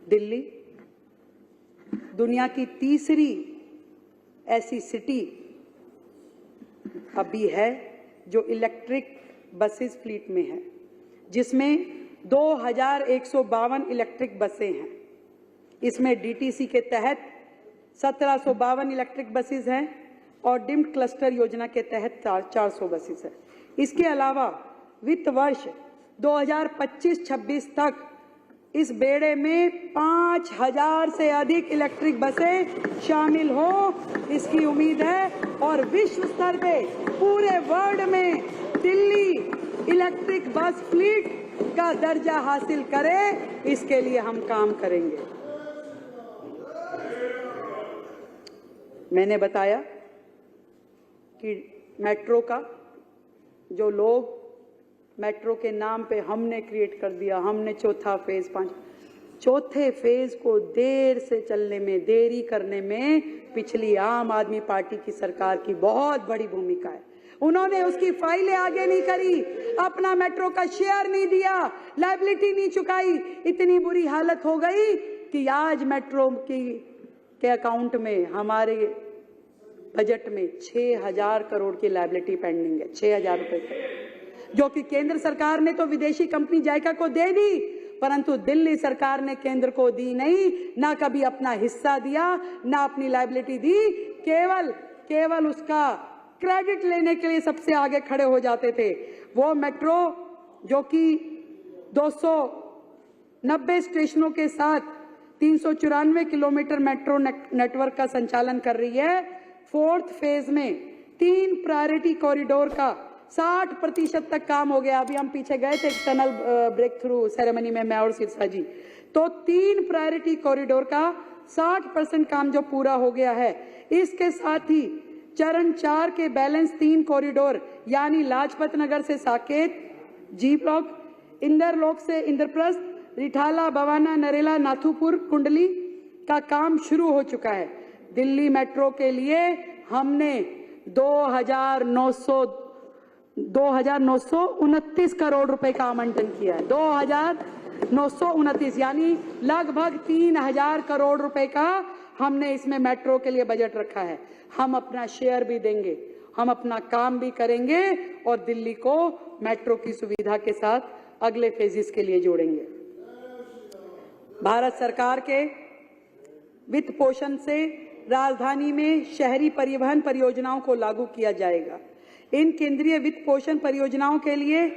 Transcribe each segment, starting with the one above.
दिल्ली दुनिया की तीसरी ऐसी सिटी अभी है जो इलेक्ट्रिक बसेस फ्लीट में है, जिसमें 2152 इलेक्ट्रिक बसें हैं। इसमें डीटीसी के तहत 1752 इलेक्ट्रिक बसेस हैं और डिम्ड क्लस्टर योजना के तहत 400 बसेस हैं। इसके अलावा वित्त वर्ष 2025-26 तक इस बेड़े में 5000 से अधिक इलेक्ट्रिक बसें शामिल हो, इसकी उम्मीद है। और विश्व स्तर पे पूरे वर्ल्ड में दिल्ली इलेक्ट्रिक बस फ्लीट का दर्जा हासिल करे, इसके लिए हम काम करेंगे। मैंने बताया कि मेट्रो का जो लोग मेट्रो के नाम पे हमने क्रिएट कर दिया, हमने चौथा फेज 5 चौथे फेज को देर से चलने में, देरी करने में पिछली आम आदमी पार्टी की सरकार की बहुत बड़ी भूमिका है। उन्होंने उसकी फाइलें आगे नहीं करी, अपना मेट्रो का शेयर नहीं दिया, लायबिलिटी नहीं चुकाई। इतनी बुरी हालत हो गई कि आज मेट्रो के अकाउंट में, हमारे बजट में 6000 करोड़ की लायबिलिटी पेंडिंग है। 6000 रुपए जो कि केंद्र सरकार ने तो विदेशी कंपनी जायका को दे दी, परंतु दिल्ली सरकार ने केंद्र को दी नहीं, ना कभी अपना हिस्सा दिया, ना अपनी लायबिलिटी दी। केवल उसका क्रेडिट लेने के लिए सबसे आगे खड़े हो जाते थे। वो मेट्रो जो कि 290 स्टेशनों के साथ 394 किलोमीटर मेट्रो नेटवर्क का संचालन कर रही है, 4th फेज में 3 प्रायोरिटी कॉरिडोर का 60% तक काम हो गया। अभी हम पीछे गए थे टनल ब्रेक थ्रू सेरेमनी में, मैं और सिरसा जी। तो 3 प्रायोरिटी कॉरिडोर का 60% काम जो पूरा हो गया है। इसके साथ ही चरण 4 के बैलेंस 3 कॉरिडोर यानी लाजपत नगर से साकेत, जी ब्लॉक, इंदरलोक से इंद्रप्रस्थ, रिठाला, बवाना, नरेला, नाथुपुर, कुंडली का काम शुरू हो चुका है। दिल्ली मेट्रो के लिए हमने 2929 करोड़ रुपए का आवंटन किया है। 2929 यानी लगभग 3000 करोड़ रुपए का हमने इसमें मेट्रो के लिए बजट रखा है। हम अपना शेयर भी देंगे, हम अपना काम भी करेंगे और दिल्ली को मेट्रो की सुविधा के साथ अगले फेजेस के लिए जोड़ेंगे। भारत सरकार के वित्त पोषण से राजधानी में शहरी परिवहन परियोजनाओं को लागू किया जाएगा। इन केंद्रीय वित्त पोषण परियोजनाओं के लिए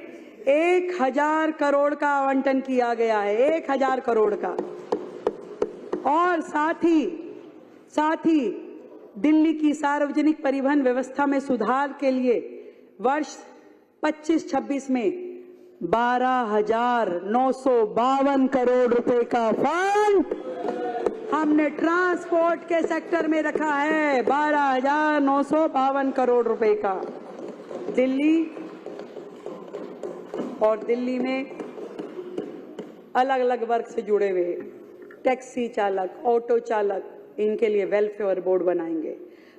1000 करोड़ का आवंटन किया गया है, 1000 करोड़ का। और साथ ही दिल्ली की सार्वजनिक परिवहन व्यवस्था में सुधार के लिए वर्ष 25-26 में 12,952 करोड़ रुपए का फंड हमने ट्रांसपोर्ट के सेक्टर में रखा है। 12,952 करोड़ रुपए का। दिल्ली में अलग अलग वर्ग से जुड़े हुए टैक्सी चालक, ऑटो चालक, इनके लिए वेलफेयर बोर्ड बनाएंगे।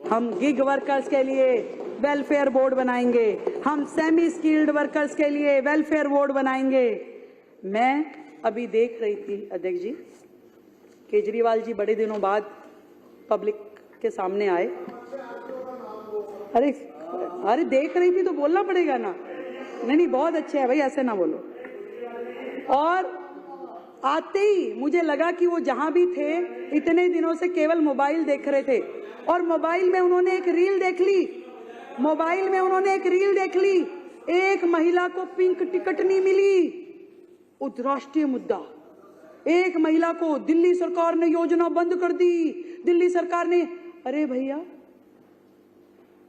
हम गिग वर्कर्स के लिए वेलफेयर बोर्ड बनाएंगे। हम सेमी स्किल्ड वर्कर्स के लिए वेलफेयर बोर्ड बनाएंगे। मैं अभी देख रही थी अध्यक्ष जी, केजरीवाल जी बड़े दिनों बाद पब्लिक के सामने आए। अरे देख रही थी तो बोलना पड़ेगा ना। नहीं, बहुत अच्छे है भाई, ऐसे ना बोलो। और आते ही मुझे लगा कि वो जहां भी थे इतने दिनों से केवल मोबाइल देख रहे थे, और मोबाइल में उन्होंने एक रील देख ली। एक महिला को पिंक टिकट नहीं मिली, राष्ट्रीय मुद्दा। एक महिला को दिल्ली सरकार ने योजना बंद कर दी, दिल्ली सरकार ने। अरे भैया,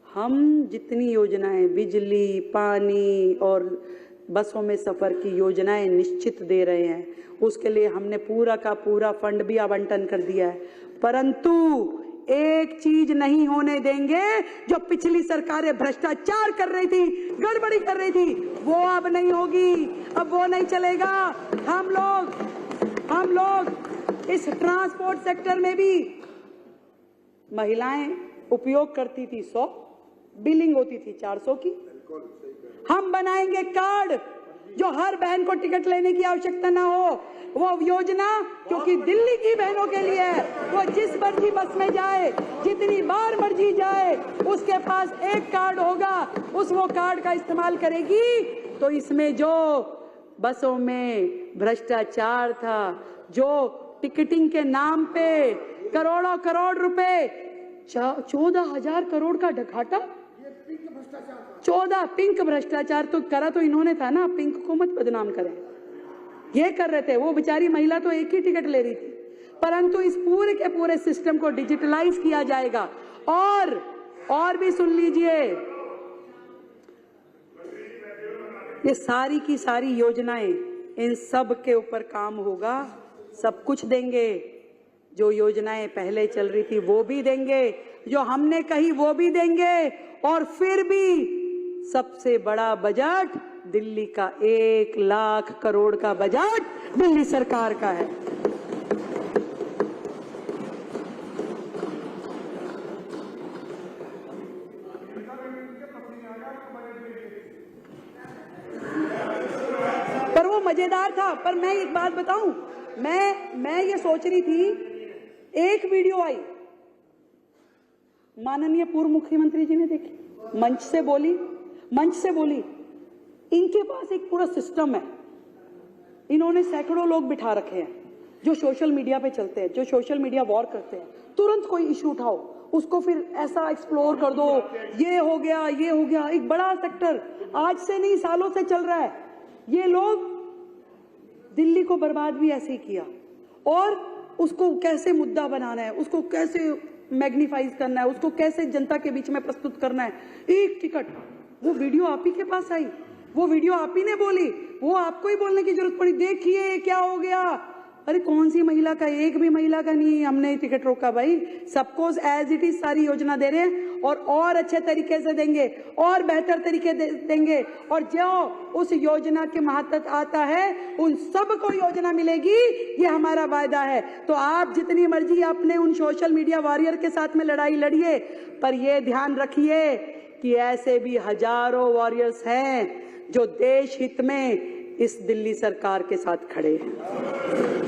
हम जितनी योजनाएं, बिजली, पानी और बसों में सफर की योजनाएं निश्चित दे रहे हैं, उसके लिए हमने पूरा का पूरा फंड भी आवंटन कर दिया है। परंतु एक चीज नहीं होने देंगे, जो पिछली सरकारें भ्रष्टाचार कर रही थी, गड़बड़ी कर रही थी, वो अब नहीं होगी, अब वो नहीं चलेगा। हम लोग इस ट्रांसपोर्ट सेक्टर में भी महिलाएं उपयोग करती थी 100, बिलिंग होती थी 400 की। हम बनाएंगे कार्ड जो हर बहन को टिकट लेने की आवश्यकता ना हो। वो योजना क्योंकि दिल्ली की बहनों के लिए है। वो जिस मर्जी बस में जाए, जितनी बार मर्जी जाए, उसके पास एक कार्ड होगा, वो कार्ड का इस्तेमाल करेगी। तो इसमें जो बसों में भ्रष्टाचार था, जो टिकटिंग के नाम पे करोड़ों करोड़ रुपए, 14,000 करोड़ का घाटा, 14 पिंक भ्रष्टाचार तो करा तो इन्होंने था ना, पिंक को मत बदनाम करें। ये कर रहे थे। वो बेचारी महिला तो एक ही टिकट ले रही थी, परंतु इस पूरे के पूरे सिस्टम को डिजिटलाइज किया जाएगा। और भी सुन लीजिए, ये सारी की सारी योजनाएं, इन सब के ऊपर काम होगा। सब कुछ देंगे, जो योजनाएं पहले चल रही थी वो भी देंगे, जो हमने कही वो भी देंगे। और फिर भी सबसे बड़ा बजट दिल्ली का 1 लाख करोड़ का बजट दिल्ली सरकार का है। पर वो मजेदार था। पर मैं एक बात बताऊं, मैं ये सोच रही थी, एक वीडियो आई, माननीय पूर्व मुख्यमंत्री जी ने देखी, मंच से बोली, इनके पास एक पूरा सिस्टम है। इन्होंने सैकड़ों लोग बिठा रखे हैं जो सोशल मीडिया पे चलते हैं, जो सोशल मीडिया वॉर करते हैं। तुरंत कोई इश्यू उठाओ, उसको फिर ऐसा एक्सप्लोर कर दो, ये हो गया। एक बड़ा सेक्टर आज से नहीं, सालों से चल रहा है। ये लोग दिल्ली को बर्बाद भी ऐसे ही किया, और उसको कैसे मुद्दा बनाना है, उसको कैसे मैग्नीफाइज करना है, उसको कैसे जनता के बीच में प्रस्तुत करना है। एक टिकट, वो वीडियो आप ही के पास आई, वो वीडियो आप ही ने बोली, वो आपको ही बोलने की जरूरत पड़ी, देखिए क्या हो गया। अरे कौन सी महिला का, एक भी महिला का नहीं हमने टिकट रोका भाई। सबको एज इट इज सारी योजना दे रहे हैं, और अच्छे तरीके से देंगे, और बेहतर तरीके देंगे। और जो उस योजना के महत्व आता है, उन सबको योजना मिलेगी, ये हमारा वायदा है। तो आप जितनी मर्जी अपने उन सोशल मीडिया वॉरियर के साथ में लड़ाई लड़िए, पर ये ध्यान रखिए कि ऐसे भी हजारों वॉरियर्स हैं जो देश हित में इस दिल्ली सरकार के साथ खड़े हैं।